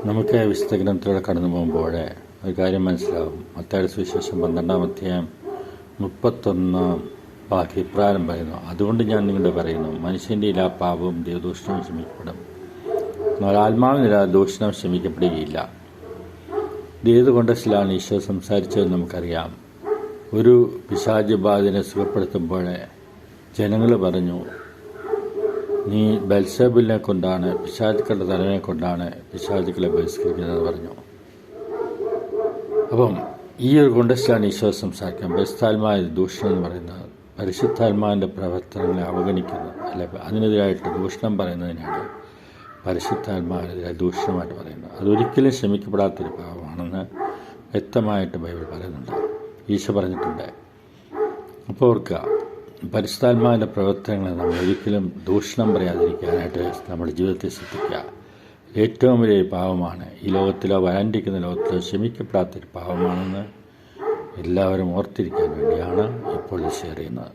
നമുക്ക് വിശുദ്ധ ഗ്രന്ഥത്തിലൂടെ കടന്നു പോകുമ്പോൾ ഒരു കാര്യം മനസ്സിലാവും. മത്തായിയുടെ സുവിശേഷം 12-ാം അധ്യായം 31 വാക്യപ്രകാരം പറയുന്നു, അതുകൊണ്ട് ഞാൻ നിങ്ങളുടെ പറയുന്നു, മനുഷ്യൻ്റെ എല്ലാ പാപവും ദൈവദൂഷണവും ക്ഷമിക്കപ്പെടും, എന്നാൽ ആത്മാവിനില്ല ദൂഷണം ക്ഷമിക്കപ്പെടുകയില്ല. ഇത് കൊണ്ടസിലാണ് ഈശോ സംസാരിച്ചതെന്ന് നമുക്കറിയാം. ഒരു പിശാച് ബാധിതനെ സുഖപ്പെടുത്തുമ്പോൾ ജനങ്ങൾ പറഞ്ഞു, നീ ബെൽസെബൂലിനെ കൊണ്ടാണ്, പിശാചുക്കളുടെ തലവനെ കൊണ്ടാണ് പിശാചുക്കളെ ബഹിഷ്കരിക്കുന്നതെന്ന് പറഞ്ഞു. അപ്പം ഈ ഒരു കോണ്ടസ്റ്റിലാണ് ഈശോ സംസാരിക്കുന്നത്. പരിശുദ്ധാത്മാവിന്റെ ദൂഷണം എന്ന് പറയുന്നത് പരിശുദ്ധാത്മാവിൻ്റെ പ്രവർത്തനങ്ങളെ അവഗണിക്കുന്നത്, അല്ലെ അതിനെതിരായിട്ട് ദൂഷണം പറയുന്നതിനാണ് പരിശുദ്ധാത്മാവിനെതിരായി ദൂഷണമായിട്ട് പറയുന്നത്. അതൊരിക്കലും ക്ഷമിക്കപ്പെടാത്തൊരു പാപമാണെന്ന് വ്യക്തമായിട്ട് ബൈബിൾ പറയുന്നുണ്ട്, ഈശോ പറഞ്ഞിട്ടുണ്ട്. അപ്പോൾ ഓർക്കുക, പരിശുദ്ധാത്മാവിൻ്റെ പ്രവർത്തനങ്ങളെ നമ്മൾ ഒരിക്കലും ദൂഷണം പറയാതിരിക്കാനായിട്ട് നമ്മുടെ ജീവിതത്തിൽ ശ്രദ്ധിക്കുക. ഏറ്റവും വലിയ പാപമാണ് ഈ ലോകത്തിലോ വരാനിരിക്കുന്ന ലോകത്തിലോ ക്ഷമിക്കപ്പെടാത്തൊരു പാപമാണെന്ന് എല്ലാവരും ഓർത്തിരിക്കാൻ വേണ്ടിയാണ് ഇപ്പോൾ ഷെയർ ചെയ്യുന്നത്.